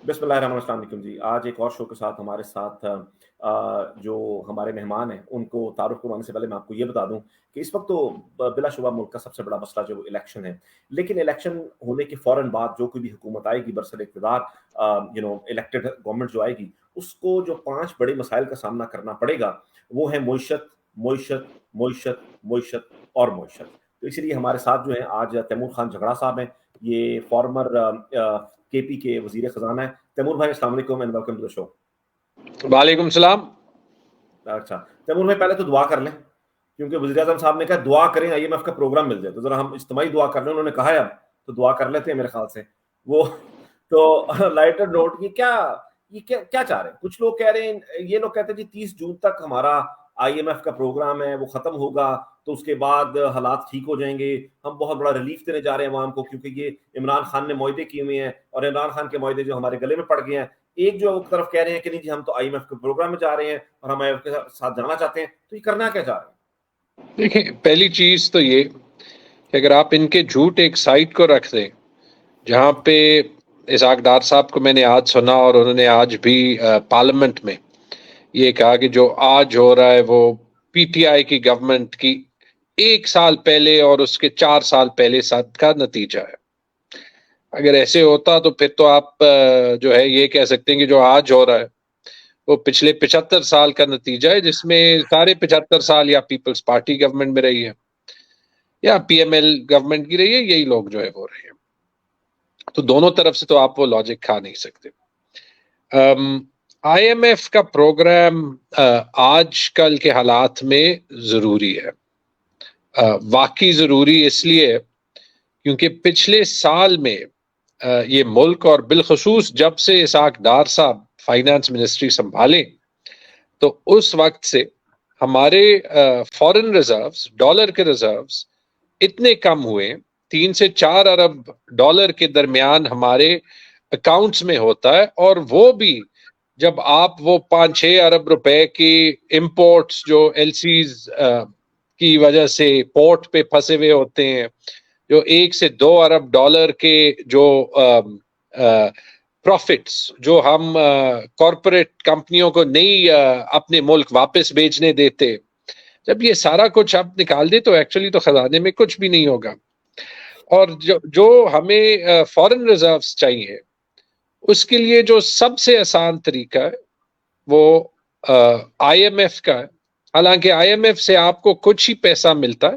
بسم اللہ الرحمن الرحیم جی، آج ایک اور شو کے ساتھ ہمارے ساتھ جو ہمارے مہمان ہیں ان کو تعارف کروانے سے پہلے میں آپ کو یہ بتا دوں کہ اس وقت تو بلا شبہ ملک کا سب سے بڑا مسئلہ جو الیکشن ہے، لیکن الیکشن ہونے کے فوراً بعد جو کوئی بھی حکومت آئے گی برسر اقتدار، الیکٹڈ گورنمنٹ جو آئے گی، اس کو جو 5 بڑے مسائل کا سامنا کرنا پڑے گا وہ ہے معیشت، معیشت، معیشت، معیشت اور معیشت۔ تو اسی لیے ہمارے ساتھ جو ہیں آج تیمور خان جھگڑا صاحب ہیں، یہ فارمر کے پی کے وزیر خزانہ ہے۔ تیمور بھائی السلام علیکم اینڈ ویلکم ٹو دی شو۔ وعلیکم السلام۔ اچھا تیمور بھائی پہلے تو دعا کر لیں، کیونکہ وزیر اعظم صاحب نے کہا دعا کریں IMF کا پروگرام مل جائے، تو ذرا ہم اجتماعی دعا کر لیں، انہوں نے کہا ہے اب تو دعا کر لیتے ہیں میرے خیال سے وہ تو لائٹر نوٹ یہ کیا چاہ رہے ہیں؟ کچھ لوگ کہہ رہے ہیں، یہ لوگ کہتے ہیں جی 30 جون تک ہمارا IMF کا پروگرام ہے وہ ختم ہوگا تو اس کے بعد حالات ٹھیک ہو جائیں گے، ہم بہت بڑا ریلیف دینے جا رہے ہیں عوام کو، کیونکہ یہ عمران خان نے معاہدے کیے ہوئے ہیں اور عمران خان کے معاہدے جو ہمارے گلے میں پڑ گئے ہیں۔ ایک جو طرف کہہ رہے ہیں کہ نہیں جی ہم تو IMF کے پروگرام میں جا رہے ہیں اور ہم IMF کے ساتھ جانا چاہتے ہیں، تو یہ کرنا کیا چاہ رہے ہیں؟ دیکھیں، پہلی چیز تو یہ کہ اگر آپ ان کے جھوٹ ایک سائٹ کو رکھ دیں، جہاں پہ اسحاق ڈار صاحب کو میں نے آج سنا اور انہوں نے آج بھی پارلیمنٹ میں یہ کہا کہ جو آج ہو رہا ہے وہ PTI کی گورنمنٹ کی 1 سال پہلے اور اس کے 4 سال پہلے ساتھ کا نتیجہ ہے۔ اگر ایسے ہوتا تو پھر تو آپ جو ہے یہ کہہ سکتے ہیں کہ جو آج ہو رہا ہے وہ پچھلے 75 سال کا نتیجہ ہے، جس میں سارے 75 سال یا پیپلز پارٹی گورنمنٹ میں رہی ہے یا PML گورنمنٹ کی رہی ہے، یہی لوگ جو ہے وہ رہے ہیں۔ تو دونوں طرف سے تو آپ وہ لاجک کھا نہیں سکتے۔ IMF کا پروگرام آج کل کے حالات میں ضروری ہے، واقعی ضروری اس لیے کیونکہ پچھلے سال میں یہ ملک اور بالخصوص جب سے اسحاق ڈار صاحب فائنانس منسٹری سنبھالے تو اس وقت سے ہمارے فورن ریزروز، ڈالر کے ریزروز اتنے کم ہوئے، 3 سے 4 ارب ڈالر کے درمیان ہمارے اکاؤنٹس میں ہوتا ہے، اور وہ بھی جب آپ وہ 5-6 ارب روپے کی امپورٹس جو LCs کی وجہ سے پورٹ پہ پھنسے ہوئے ہوتے ہیں، جو 1 سے 2 ارب ڈالر کے جو پروفٹس جو ہم کارپوریٹ کمپنیوں کو نہیں اپنے ملک واپس بیچنے دیتے، جب یہ سارا کچھ آپ نکال دیں تو ایکچولی تو خزانے میں کچھ بھی نہیں ہوگا۔ اور جو ہمیں فورن ریزروز چاہیے اس کے لیے جو سب سے آسان طریقہ ہے وہ IMF کا ہے۔ حالانکہ IMF سے آپ کو کچھ ہی پیسہ ملتا ہے،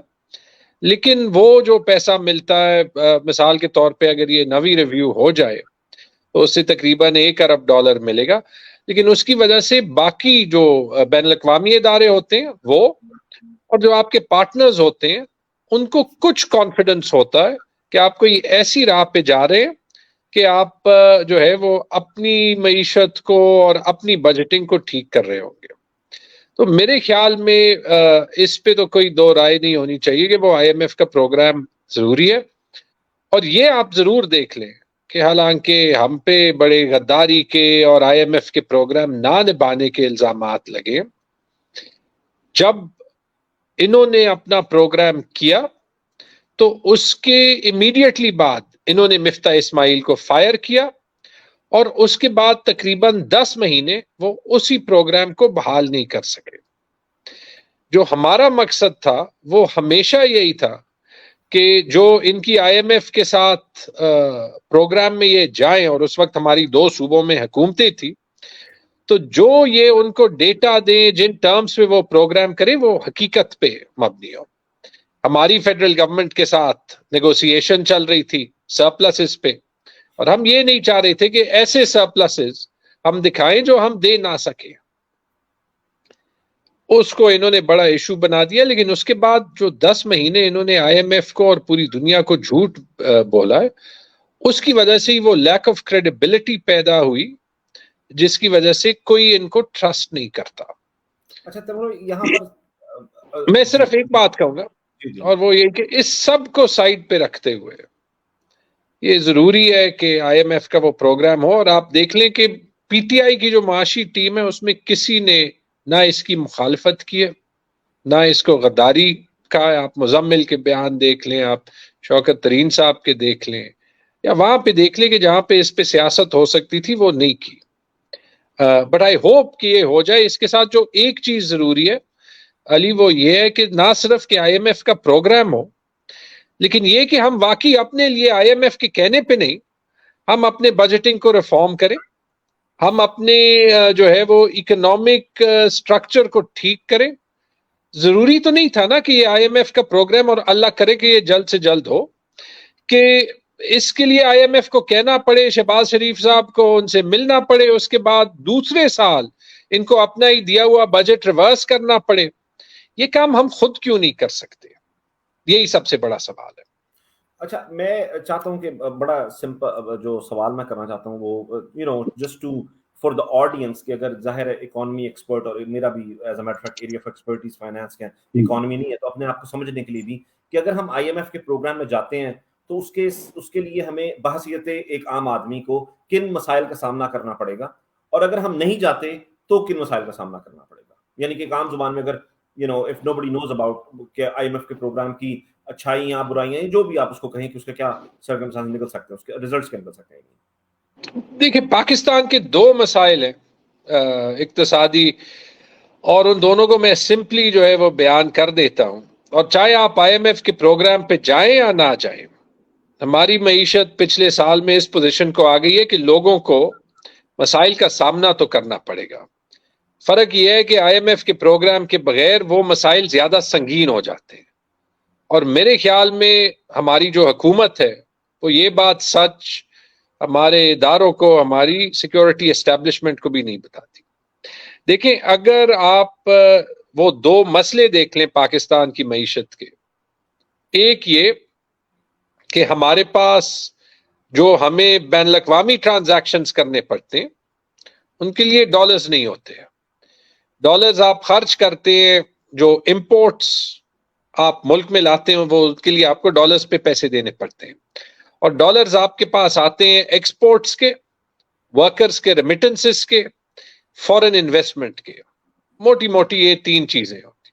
لیکن وہ جو پیسہ ملتا ہے مثال کے طور پہ اگر یہ نوی ریویو ہو جائے تو اس سے تقریباً 1 ارب ڈالر ملے گا، لیکن اس کی وجہ سے باقی جو بین الاقوامی ادارے ہوتے ہیں وہ اور جو آپ کے پارٹنرز ہوتے ہیں ان کو کچھ کانفیڈنس ہوتا ہے کہ آپ کوئی ایسی راہ پہ جا رہے ہیں کہ آپ جو ہے وہ اپنی معیشت کو اور اپنی بجٹنگ کو ٹھیک کر رہے ہوں گے۔ تو میرے خیال میں اس پہ تو کوئی دو رائے نہیں ہونی چاہیے کہ وہ IMF کا پروگرام ضروری ہے۔ اور یہ آپ ضرور دیکھ لیں کہ حالانکہ ہم پہ بڑے غداری کے اور IMF کے پروگرام نہ نبھانے کے الزامات لگے، جب انہوں نے اپنا پروگرام کیا تو اس کے امیڈیٹلی بعد انہوں نے مفتاح اسماعیل کو فائر کیا، اور اس کے بعد تقریباً 10 مہینے وہ اسی پروگرام کو بحال نہیں کر سکے۔ جو ہمارا مقصد تھا وہ ہمیشہ یہی تھا کہ جو ان کی IMF کے ساتھ پروگرام میں یہ جائیں، اور اس وقت ہماری 2 صوبوں میں حکومتیں تھی، تو جو یہ ان کو ڈیٹا دیں، جن ٹرمز پہ وہ پروگرام کریں وہ حقیقت پہ مبنی ہو۔ ہماری فیڈرل گورنمنٹ کے ساتھ نیگوسیشن چل رہی تھی سرپلسز پہ، اور ہم یہ نہیں چاہ رہے تھے کہ ایسے سرپلسز ہم دکھائیں جو ہم دے نہ سکیں۔ اس کو انہوں نے بڑا ایشو بنا دیا، لیکن اس کے بعد جو 10 مہینے انہوں نے IMF کو اور پوری دنیا کو جھوٹ بولا ہے، اس کی وجہ سے ہی وہ لیک آف کریڈیبلٹی پیدا ہوئی، جس کی وجہ سے کوئی ان کو ٹرسٹ نہیں کرتا۔ اچھا یہاں پر میں صرف ایک بات کہوں گا، اور وہ یہ کہ اس سب کو سائڈ پہ رکھتے ہوئے یہ ضروری ہے کہ IMF کا وہ پروگرام ہو، اور آپ دیکھ لیں کہ PTI کی جو معاشی ٹیم ہے اس میں کسی نے نہ اس کی مخالفت کی ہے، نہ اس کو غداری کا ہے۔ آپ مزمل کے بیان دیکھ لیں، آپ شوکت ترین صاحب کے دیکھ لیں، یا وہاں پہ دیکھ لیں کہ جہاں پہ اس پہ سیاست ہو سکتی تھی وہ نہیں کی. بٹ آئی ہوپ کہ یہ ہو جائے. اس کے ساتھ جو ایک چیز ضروری ہے علی وہ یہ ہے کہ نہ صرف کہ آئی ایم ایف کا پروگرام ہو، لیکن یہ کہ ہم واقعی اپنے لیے آئی ایم ایف کے کہنے پہ نہیں، ہم اپنے بجٹنگ کو ریفارم کریں، ہم اپنے جو ہے وہ اکنامک سٹرکچر کو ٹھیک کریں. ضروری تو نہیں تھا نا کہ یہ آئی ایم ایف کا پروگرام، اور اللہ کرے کہ یہ جلد سے جلد ہو، کہ اس کے لیے آئی ایم ایف کو کہنا پڑے، شہباز شریف صاحب کو ان سے ملنا پڑے، اس کے بعد دوسرے سال ان کو اپنا ہی دیا ہوا بجٹ ریورس کرنا پڑے. یہ کام ہم خود کیوں نہیں کر سکتے؟ یہی سب سے بڑا سوال ہے. اچھا، میں چاہتا ہوں کہ بڑا سمپل جو سوال میں کرنا چاہتا ہوں وہ just to for the audience, کہ اگر ظاہر ہے اکانومی ایکسپرٹ، اور میرا بھی as a matter area of expertise finance کا اکانومی نہیں ہے، تو اپنے آپ کو سمجھنے کے لیے بھی کہ اگر ہم آئی ایم ایف کے پروگرام میں جاتے ہیں تو اس کے لیے ہمیں بحیثیت ایک عام آدمی کو کن مسائل کا سامنا کرنا پڑے گا، اور اگر ہم نہیں جاتے تو کن مسائل کا سامنا کرنا پڑے گا. یعنی کہ ایک عام زبان میں اگر if nobody knows about کہ آئی ایم ایف کے پروگرام کی اچھائیاں برائیاں جو بھی آپ اس کو کہیں کہ اس کے کیا سرکمسٹانس نکل سکتے ہیں، اس کے ریزلٹس کیا نکل سکتے ہیں. دیکھیں، پاکستان کے دو مسائل ہیں اقتصادی، اور ان دونوں کو میں سمپلی جو ہے وہ بیان کر دیتا ہوں. اور چاہے آپ آئی ایم ایف کے پروگرام پہ جائیں یا نہ جائیں، ہماری معیشت پچھلے سال میں اس پوزیشن کو آ گئی ہے کہ لوگوں کو مسائل کا سامنا تو کرنا پڑے گا. فرق یہ ہے کہ آئی ایم ایف کے پروگرام کے بغیر وہ مسائل زیادہ سنگین ہو جاتے ہیں، اور میرے خیال میں ہماری جو حکومت ہے وہ یہ بات سچ ہمارے اداروں کو، ہماری سیکیورٹی اسٹیبلشمنٹ کو بھی نہیں بتاتی. دیکھیں، اگر آپ وہ دو مسئلے دیکھ لیں پاکستان کی معیشت کے، ایک یہ کہ ہمارے پاس جو ہمیں بین الاقوامی ٹرانزیکشنز کرنے پڑتے ہیں ان کے لیے ڈالرز نہیں ہوتے ہیں. ڈالرز آپ خرچ کرتے ہیں، جو امپورٹس آپ ملک میں لاتے ہیں وہ کے لیے آپ کو ڈالرز پہ پیسے دینے پڑتے ہیں، اور ڈالرز آپ کے پاس آتے ہیں ایکسپورٹس کے، ورکرز کے ریمیٹنسز کے، فورن انویسٹمنٹ کے. موٹی موٹی یہ تین چیزیں ہوتی.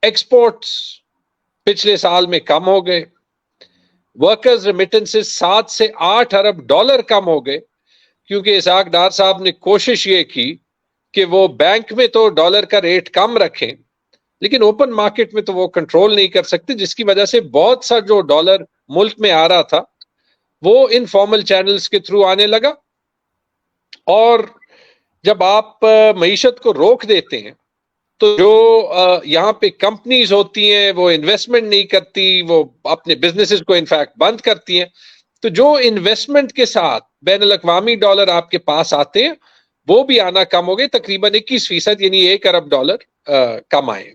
ایکسپورٹس پچھلے سال میں کم ہو گئے، ورکرز ریمیٹنسز 7 سے 8 ارب ڈالر کم ہو گئے، کیونکہ اسحاق ڈار صاحب نے کوشش یہ کی کہ وہ بینک میں تو ڈالر کا ریٹ کم رکھیں، لیکن اوپن مارکیٹ میں تو وہ کنٹرول نہیں کر سکتے، جس کی وجہ سے بہت سا جو ڈالر ملک میں آ رہا تھا وہ انفارمل چینلز کے تھرو آنے لگا. اور جب آپ معیشت کو روک دیتے ہیں تو جو یہاں پہ کمپنیز ہوتی ہیں وہ انویسٹمنٹ نہیں کرتی، وہ اپنے بزنسز کو انفیکٹ بند کرتی ہیں، تو جو انویسٹمنٹ کے ساتھ بین الاقوامی ڈالر آپ کے پاس آتے ہیں وہ بھی آنا کم ہو گئے، تقریباً 21%، یعنی 1 ارب ڈالر کم آئے.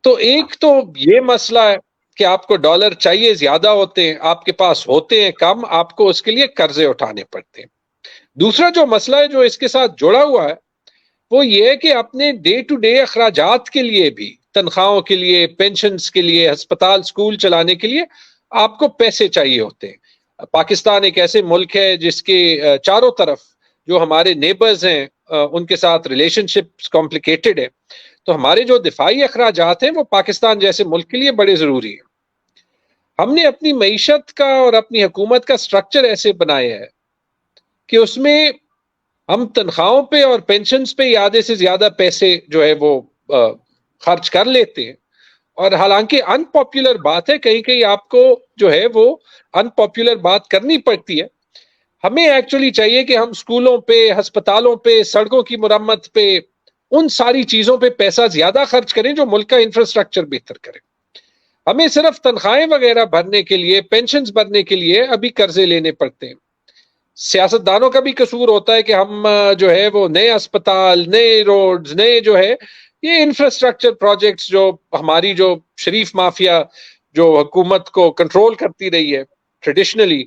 تو ایک تو یہ مسئلہ ہے کہ آپ کو ڈالر چاہیے، زیادہ ہوتے ہیں، آپ کے پاس ہوتے ہیں کم، آپ کو اس کے لیے قرضے اٹھانے پڑتے ہیں. دوسرا جو مسئلہ ہے جو اس کے ساتھ جڑا ہوا ہے وہ یہ ہے کہ اپنے ڈے ٹو ڈے اخراجات کے لیے بھی، تنخواہوں کے لیے، پینشنز کے لیے، ہسپتال سکول چلانے کے لیے آپ کو پیسے چاہیے ہوتے ہیں. پاکستان ایک ایسے ملک ہے جس کے چاروں طرف جو ہمارے نیبرز ہیں ان کے ساتھ ریلیشن شپس کمپلیکیٹڈ ہے، تو ہمارے جو دفاعی اخراجات ہیں وہ پاکستان جیسے ملک کے لیے بڑے ضروری ہیں. ہم نے اپنی معیشت کا اور اپنی حکومت کا سٹرکچر ایسے بنایا ہے کہ اس میں ہم تنخواہوں پہ اور پینشنز پہ آدھے سے زیادہ پیسے جو ہے وہ خرچ کر لیتے ہیں. اور حالانکہ ان پاپولر بات ہے، کہیں کہیں آپ کو جو ہے وہ ان پاپولر بات کرنی پڑتی ہے. ہمیں ایکچولی چاہیے کہ ہم سکولوں پہ، ہسپتالوں پہ، سڑکوں کی مرمت پہ، ان ساری چیزوں پہ پیسہ زیادہ خرچ کریں جو ملک کا انفراسٹرکچر بہتر کرے. ہمیں صرف تنخواہیں وغیرہ بھرنے کے لیے، پینشنز بھرنے کے لیے ابھی قرضے لینے پڑتے ہیں. سیاستدانوں کا بھی قصور ہوتا ہے کہ ہم جو ہے وہ نئے اسپتال، نئے روڈز، نئے جو ہے یہ انفراسٹرکچر پروجیکٹس، جو ہماری جو شریف مافیا جو حکومت کو کنٹرول کرتی رہی ہے ٹریڈیشنلی،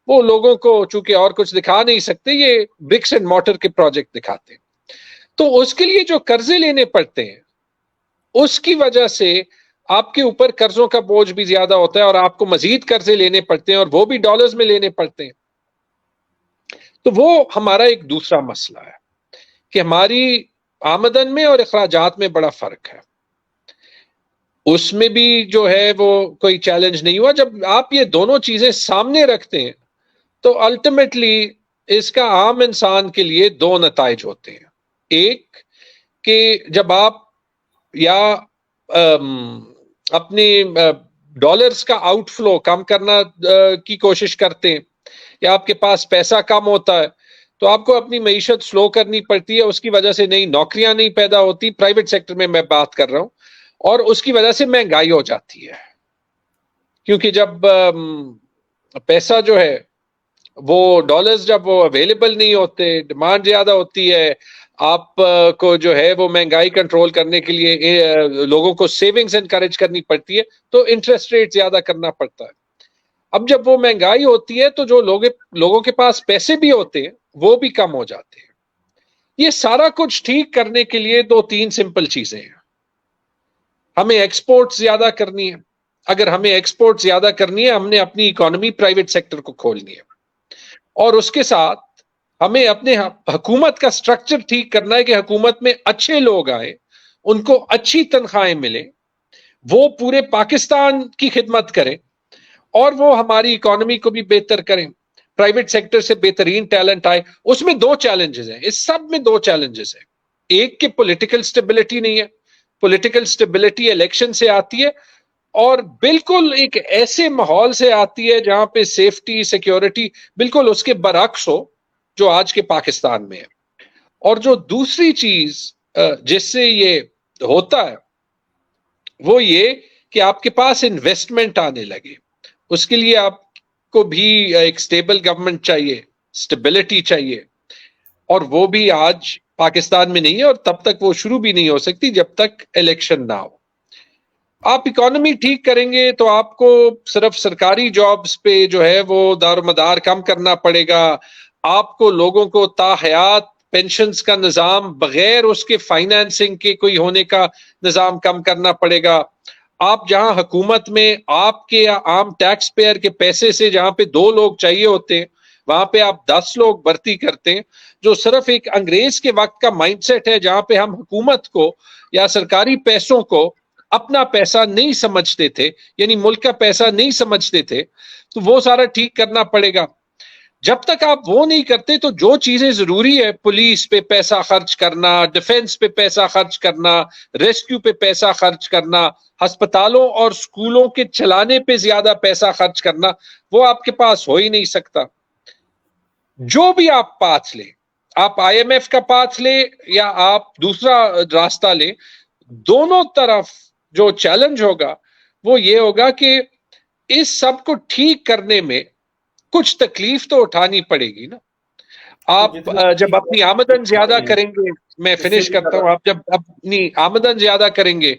وہ لوگوں کو چونکہ اور کچھ دکھا نہیں سکتے، یہ برکس اینڈ مارٹر کے پروجیکٹ دکھاتے ہیں. تو اس کے لیے جو قرضے لینے پڑتے ہیں اس کی وجہ سے آپ کے اوپر قرضوں کا بوجھ بھی زیادہ ہوتا ہے، اور آپ کو مزید قرضے لینے پڑتے ہیں، اور وہ بھی ڈالرز میں لینے پڑتے ہیں. تو وہ ہمارا ایک دوسرا مسئلہ ہے کہ ہماری آمدن میں اور اخراجات میں بڑا فرق ہے. اس میں بھی جو ہے وہ کوئی چیلنج نہیں ہوا. جب آپ یہ دونوں چیزیں سامنے رکھتے ہیں تو الٹیمیٹلی اس کا عام انسان کے لیے دو نتائج ہوتے ہیں. ایک کہ جب آپ یا اپنی ڈالرز کا آؤٹ فلو کم کرنا کی کوشش کرتے ہیں یا آپ کے پاس پیسہ کم ہوتا ہے تو آپ کو اپنی معیشت سلو کرنی پڑتی ہے. اس کی وجہ سے نئی نوکریاں نہیں پیدا ہوتی, پرائیویٹ سیکٹر میں بات کر رہا ہوں, اور اس کی وجہ سے مہنگائی ہو جاتی ہے. کیونکہ جب پیسہ جو ہے وہ ڈالرز جب وہ اویلیبل نہیں ہوتے, ڈیمانڈ زیادہ ہوتی ہے, آپ کو جو ہے وہ مہنگائی کنٹرول کرنے کے لیے لوگوں کو سیونگز انکریج کرنی پڑتی ہے تو انٹرسٹ ریٹ زیادہ کرنا پڑتا ہے. اب جب وہ مہنگائی ہوتی ہے تو جو لوگوں کے پاس پیسے بھی ہوتے ہیں وہ بھی کم ہو جاتے ہیں. یہ سارا کچھ ٹھیک کرنے کے لیے دو تین سمپل چیزیں ہیں. ہمیں ایکسپورٹ زیادہ کرنی ہے. اگر ہمیں ایکسپورٹ زیادہ کرنی ہے ہم نے اپنی اکانومی پرائیویٹ سیکٹر کو کھولنی ہے, اور اس کے ساتھ ہمیں اپنے حکومت کا سٹرکچر ٹھیک کرنا ہے کہ حکومت میں اچھے لوگ آئے, ان کو اچھی تنخواہیں ملیں, وہ پورے پاکستان کی خدمت کریں اور وہ ہماری اکانومی کو بھی بہتر کریں. پرائیویٹ سیکٹر سے بہترین ٹیلنٹ آئے. اس میں دو چیلنجز ہیں, اس سب میں دو چیلنجز ہیں. ایک کہ پولیٹیکل سٹیبلٹی نہیں ہے. پولیٹیکل سٹیبلٹی الیکشن سے آتی ہے اور بالکل ایک ایسے ماحول سے آتی ہے جہاں پہ سیفٹی سیکیورٹی بالکل اس کے برعکس ہو جو آج کے پاکستان میں ہے. اور جو دوسری چیز جس سے یہ ہوتا ہے وہ یہ کہ آپ کے پاس انویسٹمنٹ آنے لگے. اس کے لیے آپ کو بھی ایک سٹیبل گورنمنٹ چاہیے, سٹیبلٹی چاہیے, اور وہ بھی آج پاکستان میں نہیں ہے اور تب تک وہ شروع بھی نہیں ہو سکتی جب تک الیکشن نہ ہو. آپ اکانومی ٹھیک کریں گے تو آپ کو صرف سرکاری جابز پہ جو ہے وہ دار و مدار کم کرنا پڑے گا. آپ کو لوگوں کو تاحیات پینشنز کا نظام بغیر اس کے فائنینسنگ کے کوئی ہونے کا نظام کم کرنا پڑے گا. آپ جہاں حکومت میں آپ کے یا عام ٹیکس پیئر کے پیسے سے جہاں پہ 2 لوگ چاہیے ہوتے ہیں وہاں پہ آپ 10 لوگ بھرتی کرتے ہیں, جو صرف ایک انگریز کے وقت کا مائنڈ سیٹ ہے جہاں پہ ہم حکومت کو یا سرکاری پیسوں کو اپنا پیسہ نہیں سمجھتے تھے, یعنی ملک کا پیسہ نہیں سمجھتے تھے. تو وہ سارا ٹھیک کرنا پڑے گا. جب تک آپ وہ نہیں کرتے تو جو چیزیں ضروری ہے, پولیس پہ پیسہ خرچ کرنا, ڈیفنس پہ پیسہ خرچ کرنا, ریسکیو پہ پیسہ خرچ کرنا, ہسپتالوں اور سکولوں کے چلانے پہ زیادہ پیسہ خرچ کرنا, وہ آپ کے پاس ہو ہی نہیں سکتا. جو بھی آپ پاتھ لیں, آپ آئی ایم ایف کا پاتھ لیں یا آپ دوسرا راستہ لیں, دونوں طرف جو چیلنج ہوگا وہ یہ ہوگا کہ اس سب کو ٹھیک کرنے میں کچھ تکلیف تو اٹھانی پڑے گی نا. آپ جب اپنی آمدن زیادہ کریں گے, میں فنش کرتا ہوں, آپ جب اپنی آمدن زیادہ کریں گے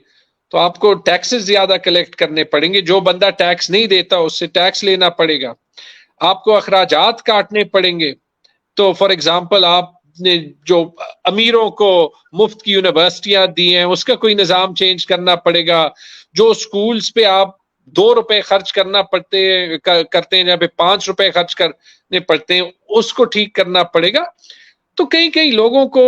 تو آپ کو ٹیکسز زیادہ کلیکٹ کرنے پڑیں گے. جو بندہ ٹیکس نہیں دیتا اس سے ٹیکس لینا پڑے گا. آپ کو اخراجات کاٹنے پڑیں گے. تو فار ایگزامپل آپ نے جو امیروں کو مفت کی یونیورسٹیاں دی ہیں اس کا کوئی نظام چینج کرنا پڑے گا. جو سکولز پہ آپ 2 روپے خرچ کرنا کرتے ہیں جہاں پہ 5 روپے خرچ کرنے پڑتے ہیں اس کو ٹھیک کرنا پڑے گا. تو کئی لوگوں کو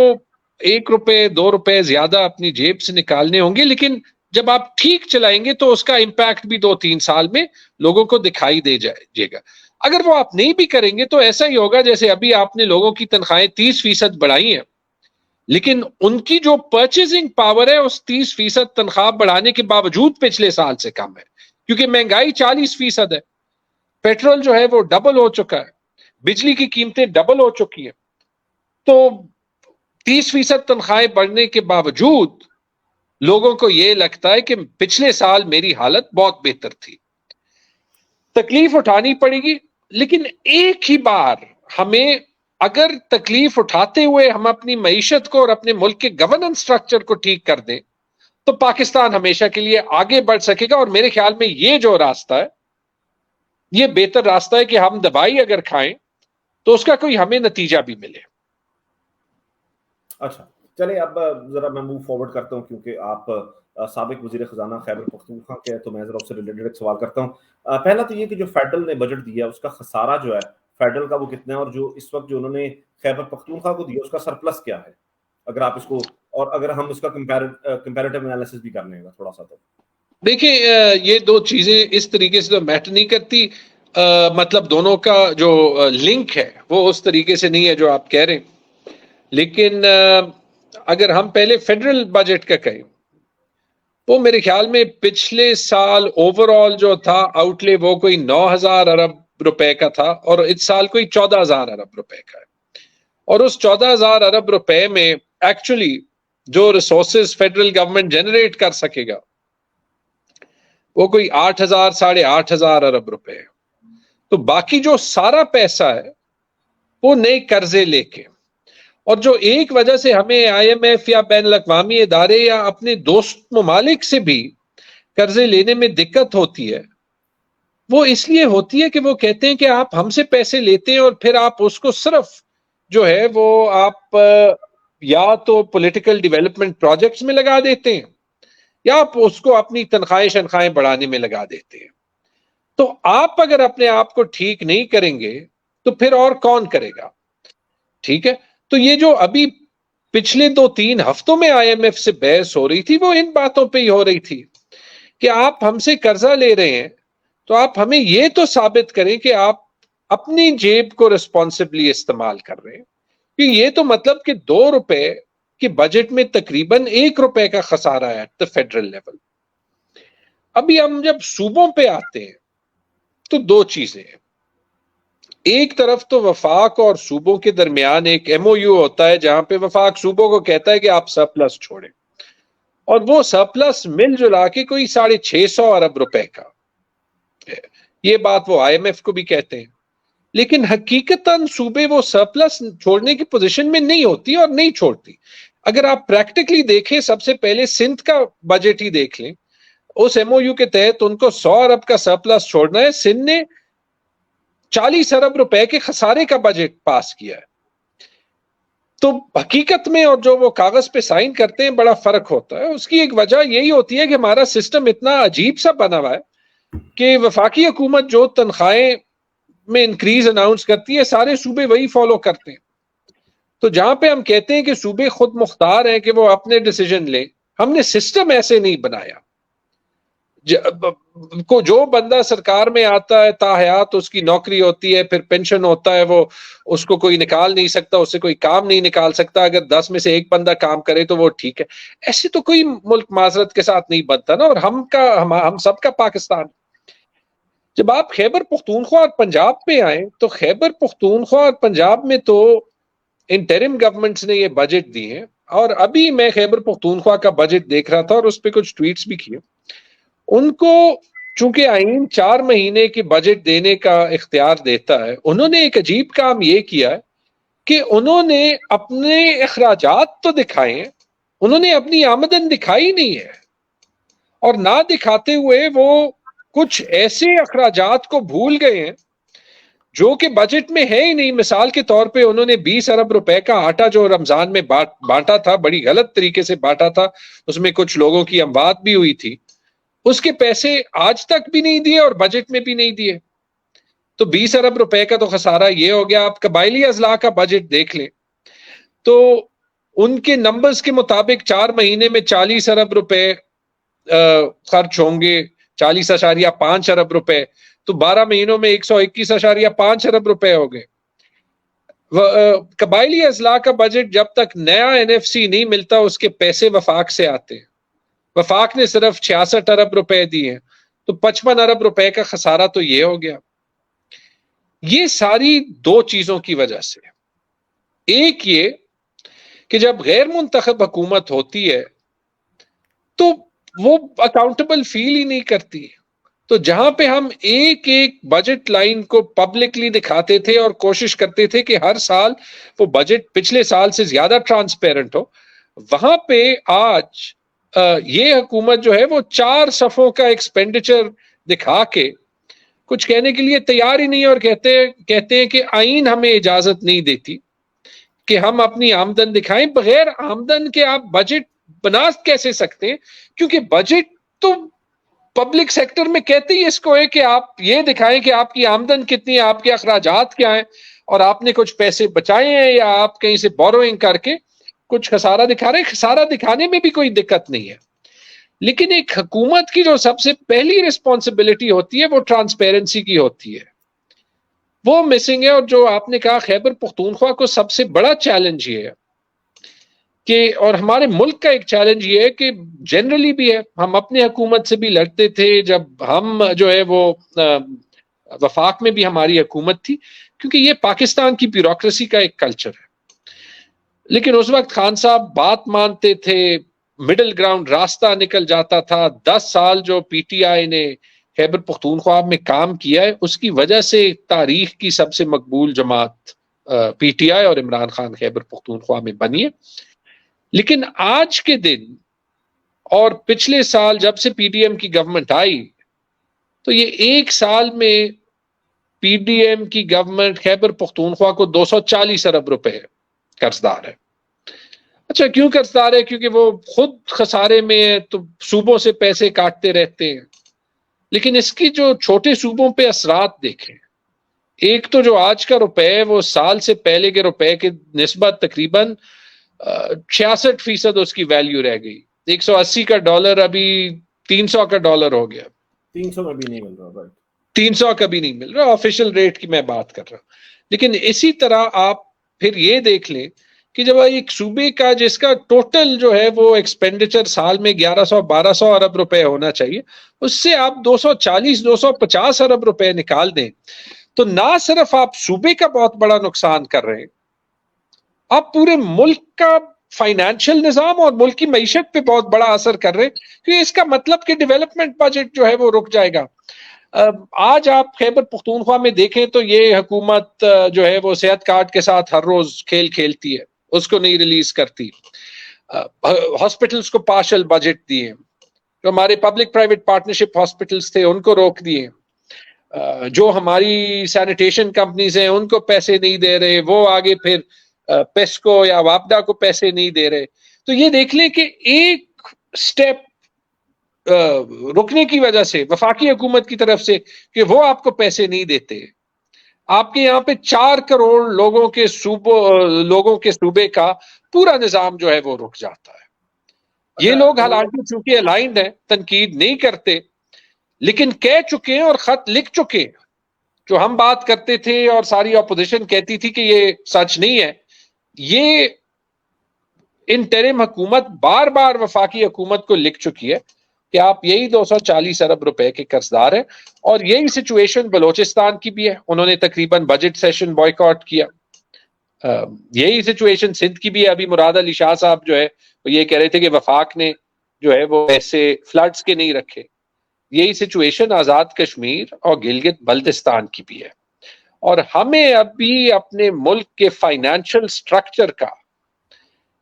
1 روپے 2 روپے زیادہ اپنی جیب سے نکالنے ہوں گے, لیکن جب آپ ٹھیک چلائیں گے تو اس کا امپیکٹ بھی 2-3 سال میں لوگوں کو دکھائی دے جائے گا. اگر وہ آپ نہیں بھی کریں گے تو ایسا ہی ہوگا جیسے ابھی آپ نے لوگوں کی تنخواہیں 30% بڑھائی ہیں, لیکن ان کی جو پرچیزنگ پاور ہے اس 30% تنخواہ بڑھانے کے باوجود پچھلے سال سے کم ہے, کیونکہ مہنگائی 40% ہے. پیٹرول جو ہے وہ ڈبل ہو چکا ہے, بجلی کی قیمتیں ڈبل ہو چکی ہیں. تو 30% تنخواہیں بڑھنے کے باوجود لوگوں کو یہ لگتا ہے کہ پچھلے سال میری حالت بہت بہتر تھی. تکلیف اٹھانی پڑے گی, لیکن ایک ہی بار ہمیں اگر تکلیف اٹھاتے ہوئے ہم اپنی معیشت کو اور اپنے ملک کے گورننس سٹرکچر کو ٹھیک کر دیں تو پاکستان ہمیشہ کے لیے آگے بڑھ سکے گا. اور میرے خیال میں یہ جو راستہ ہے یہ بہتر راستہ ہے کہ ہم دوائی اگر کھائیں تو اس کا کوئی ہمیں نتیجہ بھی ملے. اچھا چلیں اب ذرا میں موو فارورڈ کرتا ہوں, کیونکہ آپ سابق وزیر خزانہ خیبر پختونخوا کے, تو میں ذرا اس سے ریلیٹڈ ایک سوال کرتا ہوں. پہلا تو یہ کہ جو فیڈرل نے بجٹ دیا اس کا خسارہ جو ہے فیڈرل کا وہ کتنا ہے, اور جو اس وقت جو انہوں نے خیبر پختونخوا کو دیا اس کا سرپلس کیا ہے, اگر آپ اس کو, اور اگر ہم اس کا کمپیریٹیو انالیسس بھی کرنے گا تھوڑا سا. تو دیکھیں یہ دو چیزیں اس طریقے سے تو میٹر نہیں کرتی، مطلب دونوں کا جو لنک ہے وہ اس طریقے سے نہیں ہے جو آپ کہہ رہے ہیں، لیکن اگر ہم پہلے فیڈرل بجٹ کا کہیں، وہ میرے خیال میں پچھلے سال اوور آل جو تھا آؤٹ لے وہ کوئی 9,000 ارب روپے کا تھا، اور اس سال کوئی 14,000 ارب روپے کا ہے، اور اس 14,000 ارب روپے میں ایکچولی جو ریسورسز فیڈرل گورنمنٹ جنریٹ کر سکے گا وہ کوئی 8,000 8,500 ارب روپے ہے۔ تو باقی جو سارا پیسہ ہے وہ نئے قرضے لے کے، اور جو ایک وجہ سے ہمیں آئی ایم ایف یا بین الاقوامی ادارے یا اپنے دوست ممالک سے بھی قرضے لینے میں دقت ہوتی ہے، وہ اس لیے ہوتی ہے کہ وہ کہتے ہیں کہ آپ ہم سے پیسے لیتے ہیں اور پھر آپ اس کو صرف جو ہے وہ آپ یا تو پولیٹیکل ڈیولپمنٹ پروجیکٹس میں لگا دیتے ہیں یا آپ اس کو اپنی تنخواہیں بڑھانے میں لگا دیتے ہیں۔ تو آپ اگر اپنے آپ کو ٹھیک نہیں کریں گے تو پھر اور کون کرے گا؟ ٹھیک ہے، تو یہ جو ابھی پچھلے 2-3 ہفتوں میں آئی ایم ایف سے بحث ہو رہی تھی وہ ان باتوں پہ ہی ہو رہی تھی کہ آپ ہم سے قرضہ لے رہے ہیں تو آپ ہمیں یہ تو ثابت کریں کہ آپ اپنی جیب کو ریسپانسبلی استعمال کر رہے ہیں، کہ یہ تو مطلب کہ 2 روپے کہ بجٹ میں تقریباً 1 روپے کا خسارہ ہے ایٹ دی فیڈرل لیول۔ ابھی ہم جب صوبوں پہ آتے ہیں تو دو چیزیں ہیں، ایک طرف تو وفاق اور صوبوں کے درمیان ایک ایم او یو ہوتا ہے جہاں پہ وفاق صوبوں کو کہتا ہے کہ آپ سرپلس چھوڑیں، اور وہ سرپلس مل جلا کے کوئی 650 ارب روپے کا ہے۔ یہ بات وہ آئی ایم ایف کو بھی کہتے ہیں، لیکن حقیقتاً صوبے وہ سرپلس چھوڑنے کی پوزیشن میں نہیں ہوتی اور نہیں چھوڑتی۔ اگر آپ پریکٹیکلی دیکھیں، سب سے پہلے سندھ کا بجٹ ہی دیکھ لیں، اس ایم او یو کے تحت ان کو 100 ارب کا سرپلس چھوڑنا ہے، سندھ نے 40 ارب روپے کے خسارے کا بجٹ پاس کیا ہے۔ تو حقیقت میں اور جو وہ کاغذ پہ سائن کرتے ہیں بڑا فرق ہوتا ہے۔ اس کی ایک وجہ یہی ہوتی ہے کہ ہمارا سسٹم اتنا عجیب سا بنا ہوا ہے کہ وفاقی حکومت جو تنخواہیں میں انکریز اناؤنس کرتی ہے سارے صوبے وہی فالو کرتے ہیں۔ تو جہاں پہ ہم کہتے ہیں کہ صوبے خود مختار ہیں کہ وہ اپنے ڈیسیجن لیں، ہم نے سسٹم ایسے نہیں بنایا۔ کو جو بندہ سرکار میں آتا ہے تا حیات اس کی نوکری ہوتی ہے، پھر پینشن ہوتا ہے، وہ اس کو کوئی نکال نہیں سکتا، اس سے کوئی کام نہیں نکال سکتا، اگر 10 میں سے 1 بندہ کام کرے تو وہ ٹھیک ہے۔ ایسے تو کوئی ملک معذرت کے ساتھ نہیں بنتا نا، اور ہم سب کا پاکستان۔ جب آپ خیبر پختونخوا اور پنجاب پہ آئیں تو خیبر پختونخوا اور پنجاب میں تو انٹرم گورنمنٹس نے یہ بجٹ دیے ہیں، اور ابھی میں خیبر پختونخوا کا بجٹ دیکھ رہا تھا اور اس پہ کچھ ٹویٹس بھی کیے۔ ان کو چونکہ آئین 4 مہینے کی بجٹ دینے کا اختیار دیتا ہے، انہوں نے ایک عجیب کام یہ کیا ہے کہ انہوں نے اپنے اخراجات تو دکھائے ہیں، انہوں نے اپنی آمدن دکھائی نہیں ہے، اور نہ دکھاتے ہوئے وہ کچھ ایسے اخراجات کو بھول گئے ہیں جو کہ بجٹ میں ہے ہی نہیں۔ مثال کے طور پہ انہوں نے 20 ارب روپے کا آٹا جو رمضان میں بانٹا تھا، بڑی غلط طریقے سے بانٹا تھا، اس میں کچھ لوگوں کی اموات بھی ہوئی تھی، اس کے پیسے آج تک بھی نہیں دیے اور بجٹ میں بھی نہیں دیے۔ تو 20 ارب روپے کا تو خسارہ یہ ہو گیا۔ آپ قبائلی اضلاع کا بجٹ دیکھ لیں تو ان کے نمبرز کے مطابق 4 مہینے میں 40 ارب روپے خرچ ہوں گے، 40.5 ارب روپے، تو 12 مہینوں میں 121.5 ارب روپے ہو گئے۔ قبائلی اضلاع کا بجٹ جب تک نیا این ایف سی نہیں ملتا اس کے پیسے وفاق سے آتے ہیں، وفاق نے صرف 66 ارب روپے دیے ہیں، تو 55 ارب روپے کا خسارہ تو یہ ہو گیا۔ یہ ساری 2 چیزوں کی وجہ سے، ایک یہ کہ جب غیر منتخب حکومت ہوتی ہے تو وہ اکاؤنٹیبل فیل ہی نہیں کرتی۔ تو جہاں پہ ہم ایک بجٹ لائن کو پبلکلی دکھاتے تھے اور کوشش کرتے تھے کہ ہر سال وہ بجٹ پچھلے سال سے زیادہ ٹرانسپیرنٹ ہو، وہاں پہ آج یہ حکومت جو ہے وہ 4 صفوں کا ایکسپینڈیچر دکھا کے کچھ کہنے کے لیے تیار ہی نہیں، اور کہتے ہیں کہ آئین ہمیں اجازت نہیں دیتی کہ ہم اپنی آمدن دکھائیں۔ بغیر آمدن کے آپ بجٹ بنا کیسے سکتے ہیں؟ کیونکہ بجٹ تو پبلک سیکٹر میں کہتے ہی اس کو ہے کہ آپ یہ دکھائیں کہ آپ کی آمدن کتنی ہے، آپ کے اخراجات کیا ہیں، اور آپ نے کچھ پیسے بچائے ہیں یا آپ کہیں سے بوروئنگ کر کے کچھ خسارہ دکھا رہے ہیں۔ خسارہ دکھانے میں بھی کوئی دقت نہیں ہے، لیکن ایک حکومت کی جو سب سے پہلی رسپانسبلٹی ہوتی ہے وہ ٹرانسپیرنسی کی ہوتی ہے، وہ مسنگ ہے. اور جو آپ نے کہا خیبر پختونخوا کو سب سے بڑا چیلنج یہ ہے کہ، اور ہمارے ملک کا ایک چیلنج یہ ہے کہ جنرلی بھی ہے، ہم اپنے حکومت سے بھی لڑتے تھے جب ہم جو ہے وہ وفاق میں بھی ہماری حکومت تھی، کیونکہ یہ پاکستان کی بیوروکریسی کا ایک کلچر ہے. لیکن اس وقت خان صاحب بات مانتے تھے، مڈل گراؤنڈ راستہ نکل جاتا تھا. 10 سال جو پی ٹی آئی نے خیبر پختونخوا میں کام کیا ہے، اس کی وجہ سے تاریخ کی سب سے مقبول جماعت پی ٹی آئی اور عمران خان خیبر پختونخوا میں بنی ہے. لیکن آج کے دن اور پچھلے سال جب سے پی ڈی ایم کی گورنمنٹ آئی، تو یہ ایک سال میں پی ڈی ایم کی گورنمنٹ خیبر پختونخوا کو 240 ارب روپے قرضدار ہے. اچھا کیوں قرضدار ہے؟ کیونکہ وہ خود خسارے میں ہے تو صوبوں سے پیسے کاٹتے رہتے ہیں. لیکن اس کی جو چھوٹے صوبوں پہ اثرات دیکھیں، ایک تو جو آج کا روپے ہے وہ سال سے پہلے کے روپے کے نسبت تقریباً 66% اس کی ویلیو رہ گئی. 180 کا ڈالر ابھی 300 کا ڈالر ہو گیا. 300 میں بھی نہیں مل رہا، رائٹ. 300 کا بھی نہیں مل رہا، آفیشل ریٹ کی میں بات کر رہا ہوں. لیکن اسی طرح آپ پھر یہ دیکھ لیں کہ جب ایک صوبے کا جس کا ٹوٹل جو ہے وہ ایکسپینڈیچر سال میں 1100-1200 ارب روپے ہونا چاہیے، اس سے آپ 240-250 ارب روپے نکال دیں تو نہ صرف آپ صوبے کا بہت بڑا نقصان کر رہے ہیں، آپ پورے ملک کا فائنینشیل نظام اور ملک کی معیشت پہ بہت بڑا اثر کر رہے ہیں. کیونکہ اس کا مطلب کہ ڈیولپمنٹ بجٹ جو ہے وہ رک جائے گا. آج آپ خیبر پختونخوا میں دیکھیں تو یہ حکومت جو ہے وہ صحت کارڈ کے ساتھ ہر روز کھیل کھیلتی ہے، اس کو نہیں ریلیز کرتی. ہاسپٹلز کو پارشل بجٹ دیے، جو ہمارے پبلک پرائیویٹ پارٹنرشپ ہاسپٹلز تھے ان کو روک دیے. جو ہماری سینیٹیشن کمپنیز ہیں ان کو پیسے نہیں دے رہے، وہ آگے پھر پیسکو یا واپڈا کو پیسے نہیں دے رہے. تو یہ دیکھ لیں کہ ایک سٹیپ رکنے کی وجہ سے وفاقی حکومت کی طرف سے کہ وہ آپ کو پیسے نہیں دیتے، آپ کے یہاں پہ 4 کروڑ لوگوں کے صوبے کا پورا نظام جو ہے وہ رک جاتا ہے. یہ لوگ حالانکہ چونکہ الائنڈ ہیں، تنقید نہیں کرتے، لیکن کہہ چکے ہیں اور خط لکھ چکے ہیں. جو ہم بات کرتے تھے اور ساری اپوزیشن کہتی تھی کہ یہ سچ نہیں ہے، یہ انٹرم حکومت بار بار وفاقی حکومت کو لکھ چکی ہے کہ آپ یہی 240 ارب روپے کے قرضدار ہیں. اور یہی سچویشن بلوچستان کی بھی ہے، انہوں نے تقریباً بجٹ سیشن بائیکاٹ کیا. یہی سچویشن سندھ کی بھی ہے. ابھی مراد علی شاہ صاحب جو ہے وہ یہ کہہ رہے تھے کہ وفاق نے جو ہے وہ ایسے فلڈز کے نہیں رکھے. یہی سچویشن آزاد کشمیر اور گلگت بلتستان کی بھی ہے. اور ہمیں ابھی اپنے ملک کے فائنینشل سٹرکچر کا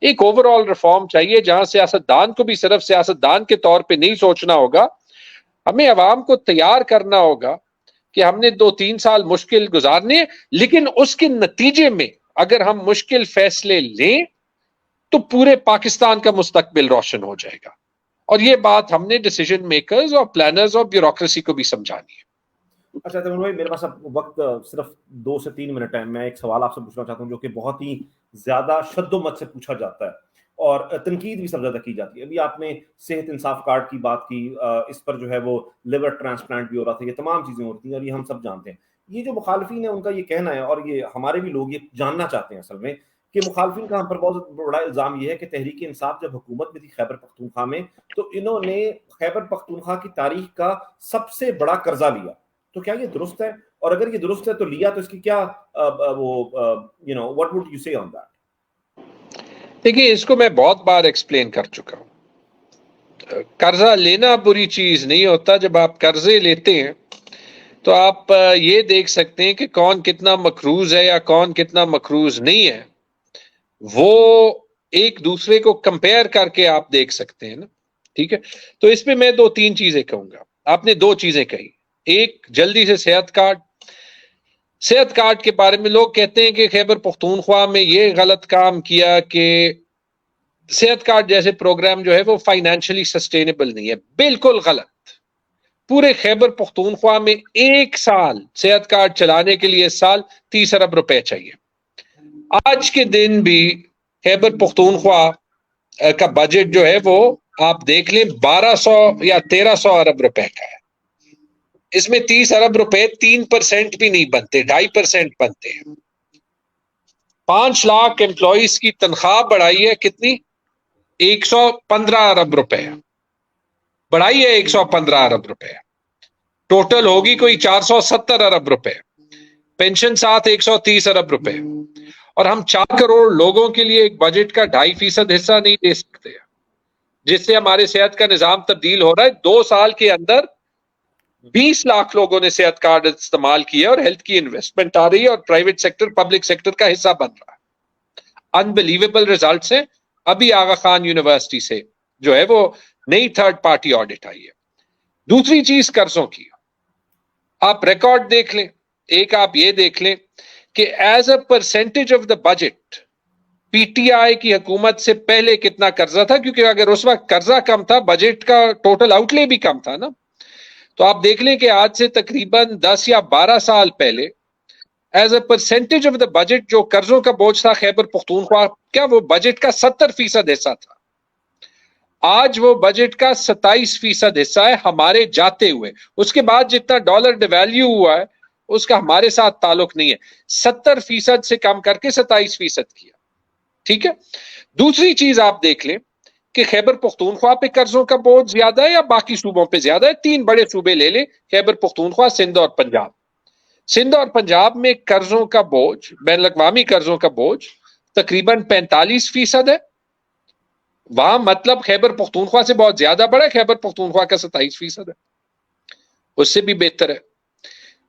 ایک اوور آل ریفارم چاہیے، جہاں سیاستدان کو بھی صرف سیاستدان کے طور پہ نہیں سوچنا ہوگا، ہمیں عوام کو تیار کرنا ہوگا کہ ہم نے 2-3 سال مشکل گزارنے، لیکن اس کے نتیجے میں اگر ہم مشکل فیصلے لیں تو پورے پاکستان کا مستقبل روشن ہو جائے گا. اور یہ بات ہم نے ڈیسیژن میکرز اور پلانرز اور بیوروکریسی کو بھی سمجھانی ہے. اچھا تیمور بھائی، میرے پاس اب وقت صرف 2 سے 3 منٹ ہے. میں ایک سوال آپ سے پوچھنا چاہتا ہوں جو کہ بہت ہی زیادہ شد و مت سے پوچھا جاتا ہے اور تنقید بھی سب زیادہ کی جاتی ہے. ابھی آپ نے صحت انصاف کارڈ کی بات کی، اس پر جو ہے وہ لیور ٹرانسپلانٹ بھی ہو رہا تھا، یہ تمام چیزیں ہوتی ہیں اور یہ ہم سب جانتے ہیں. یہ جو مخالفین ہیں ان کا یہ کہنا ہے، اور یہ ہمارے بھی لوگ یہ جاننا چاہتے ہیں اصل میں، کہ مخالفین کا ہم پر بہت بڑا الزام یہ ہے کہ تحریک انصاف جب حکومت میں تھی خیبر پختونخوا میں تو انہوں نے خیبر پختونخوا کی تاریخ کا سب سے بڑا قرضہ لیا. تو کیا یہ درست ہے؟ اور اگر یہ درست ہے تو لیا تو اس کی کیا what would you say on that؟ دیکھیے اس کو میں بہت بار ایکسپلین کر چکا ہوں. قرضہ لینا بری چیز نہیں ہوتا. جب آپ قرضے لیتے ہیں تو آپ یہ دیکھ سکتے ہیں کہ کون کتنا مقروض ہے یا کون کتنا مقروض نہیں ہے، وہ ایک دوسرے کو کمپیئر کر کے آپ دیکھ سکتے ہیں نا. ٹھیک ہے، تو اس پہ میں 2-3 چیزیں کہوں گا. آپ نے 2 چیزیں کہی. ایک جلدی سے صحت کارڈ کے بارے میں لوگ کہتے ہیں کہ خیبر پختونخوا میں یہ غلط کام کیا کہ صحت کارڈ جیسے پروگرام جو ہے وہ فائنینشلی سسٹینیبل نہیں ہے. بالکل غلط. پورے خیبر پختونخوا میں ایک سال صحت کارڈ چلانے کے لیے اس سال 30 ارب روپے چاہیے. آج کے دن بھی خیبر پختونخوا کا بجٹ جو ہے وہ آپ دیکھ لیں 1200 یا 1300 ارب روپے کا ہے. اس میں 30 ارب روپے 3% بھی نہیں بنتے, 2.5% بنتے ہیں. 5 لاکھ امپلائیز کی تنخواہ بڑھائی ہے کتنی؟ 115 ارب روپے بڑھائی ہے, 115 ارب روپے. ٹوٹل ہوگی کوئی 470 ارب روپے, پینشن ساتھ 130 ارب روپے. اور ہم 4 کروڑ لوگوں کے لیے ایک بجٹ کا 2.5% حصہ نہیں دے سکتے, جس سے ہمارے صحت کا نظام تبدیل ہو رہا ہے. 2 سال کے اندر 20 لاکھ لوگوں نے صحت کارڈ استعمال کیا اور ہیلتھ کی انویسٹمنٹ آ رہی ہے اور پرائیویٹ سیکٹر پبلک سیکٹر کا حصہ بن رہا ہے. انبلیویبل ریزلٹس ہیں. ابھی آغا خان یونیورسٹی سے جو ہے وہ نئی تھرڈ پارٹی آڈٹ آئی ہے. دوسری چیز قرضوں کی, آپ ریکارڈ دیکھ لیں. ایک آپ یہ دیکھ لیں کہ as a percentage of the budget P T I کی حکومت سے پہلے کتنا قرضہ تھا, کیونکہ اگر اس وقت قرضہ کم تھا بجٹ کا ٹوٹل آؤٹ لے بھی کم تھا نا. تو آپ دیکھ لیں کہ آج سے تقریباً 10 یا 12 سال پہلے as a percentage of the budget جو قرضوں کا بوجھ تھا خیبر پختونخوا, کیا وہ بجٹ کا 70% حصہ تھا. آج وہ بجٹ کا 27% حصہ ہے ہمارے جاتے ہوئے. اس کے بعد جتنا ڈالر ڈیویلیو ہوا ہے اس کا ہمارے ساتھ تعلق نہیں ہے. 70% سے کم کر کے 27% کیا. ٹھیک ہے. دوسری چیز آپ دیکھ لیں کہ خیبر پختونخوا پہ قرضوں کا بوجھ زیادہ ہے یا باقی صوبوں پہ زیادہ ہے. 3 بڑے صوبے لے لیں, خیبر پختونخوا, سندھ اور پنجاب. سندھ اور پنجاب میں قرضوں کا بوجھ, بین الاقوامی قرضوں کا بوجھ تقریباً 45% ہے. وہاں مطلب خیبر پختونخوا سے بہت زیادہ بڑا ہے, خیبر پختونخوا کا 27% ہے, اس سے بھی بہتر ہے.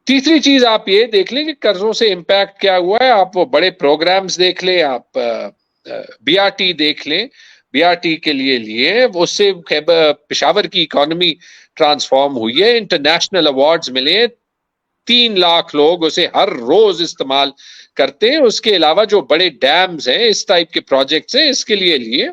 تیسری چیز آپ یہ دیکھ لیں کہ قرضوں سے امپیکٹ کیا ہوا ہے. آپ وہ بڑے پروگرامز دیکھ لیں, آپ بی آر ٹی دیکھ لیں, بی آر ٹی کے لیے اس سے پشاور کی اکانومی ٹرانسفارم ہوئی ہے. انٹرنیشنل ایوارڈز ملے, 3 لاکھ لوگ اسے ہر روز استعمال کرتے ہیں. اس کے علاوہ جو بڑے ڈیمز ہیں, اس ٹائپ کے پروجیکٹس ہیں, اس کے لیے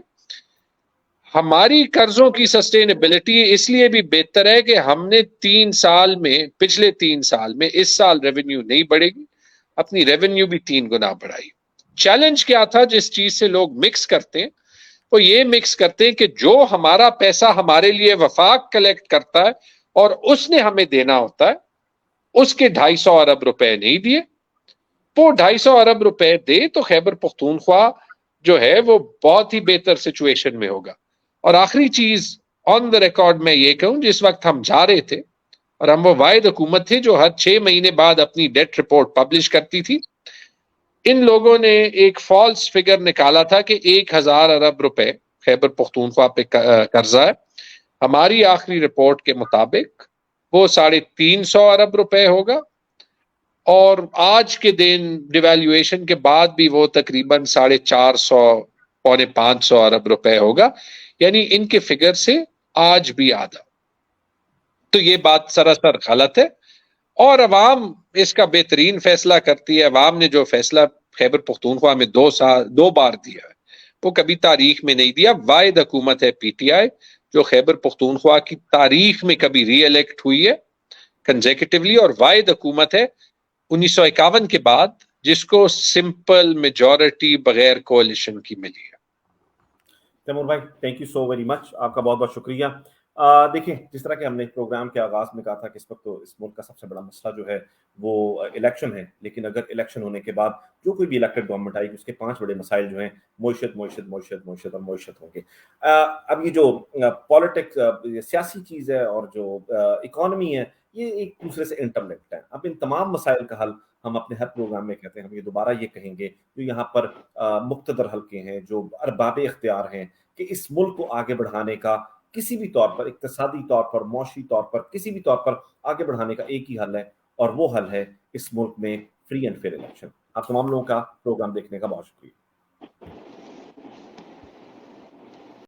ہماری قرضوں کی سسٹینیبلٹی اس لیے بھی بہتر ہے کہ ہم نے 3 سال میں, پچھلے 3 سال میں, اس سال ریونیو نہیں بڑھے گی, اپنی ریونیو بھی 3 گنا بڑھائی. چیلنج کیا تھا جس چیز سے لوگ مکس کرتے ہیں, وہ یہ مکس کرتے ہیں کہ جو ہمارا پیسہ ہمارے لیے وفاق کلیکٹ کرتا ہے اور اس نے ہمیں دینا ہوتا ہے, اس کے 250 ارب روپے نہیں دیے. وہ 250 ارب روپے دے تو خیبر پختونخوا جو ہے وہ بہت ہی بہتر سچویشن میں ہوگا. اور آخری چیز آن دا ریکارڈ میں یہ کہوں, جس وقت ہم جا رہے تھے اور ہم وہ واحد حکومت تھے جو ہر 6 مہینے بعد اپنی ڈیٹ رپورٹ پبلش کرتی تھی, ان لوگوں نے ایک فالس فگر نکالا تھا کہ 1000 ارب روپے خیبر پختونخوا پہ قرضہ ہے. ہماری آخری رپورٹ کے مطابق وہ 350 ارب روپے ہوگا, اور آج کے دن ڈیویلیویشن کے بعد بھی وہ تقریباً 450 پونے 500 ارب روپے ہوگا. یعنی ان کے فگر سے آج بھی آدھا. تو یہ بات سراسر غلط ہے, اور عوام اس کا بہترین فیصلہ کرتی ہے. عوام نے جو فیصلہ خیبر پختونخوا میں 2 بار دیا ہے وہ کبھی تاریخ میں نہیں دیا. واحد حکومت ہے پی ٹی آئی جو خیبر پختونخوا کی تاریخ میں کبھی ری الیکٹ ہوئی ہے کنزیکٹیولی, اور واحد حکومت ہے 1951 کے بعد جس کو سمپل میجورٹی بغیر کوalition کی ملی ہے. تیمور بھائی thank you so very much, آپ کا بہت بہت شکریہ. دیکھیں جس طرح کہ ہم نے پروگرام کے آغاز میں کہا تھا کہ اس وقت تو اس ملک کا سب سے بڑا مسئلہ جو ہے وہ الیکشن ہے, لیکن اگر الیکشن ہونے کے بعد جو کوئی بھی الیکٹڈ گورنمنٹ آئے گی اس کے 5 بڑے مسائل جو ہیں معیشت معیشت معیشت معیشت اور معیشت ہوں گے. اب یہ جو پالیٹکس سیاسی چیز ہے اور جو اکانومی ہے یہ ایک دوسرے سے انٹرلنکڈ ہے. اب ان تمام مسائل کا حل ہم اپنے ہر پروگرام میں کہتے ہیں, ہم یہ دوبارہ یہ کہیں گے جو یہاں پر مقتدر حلقے ہیں, جو ارباب اختیار ہیں, کہ اس ملک کو آگے بڑھانے کا کسی بھی طور پر, اقتصادی طور پر, معاشی طور پر, کسی بھی طور پر آگے بڑھانے کا ایک ہی حل ہے, اور وہ حل ہے اس ملک میں فری اینڈ فیئر الیکشن. آپ تمام لوگوں کا پروگرام دیکھنے کا بہت شکریہ.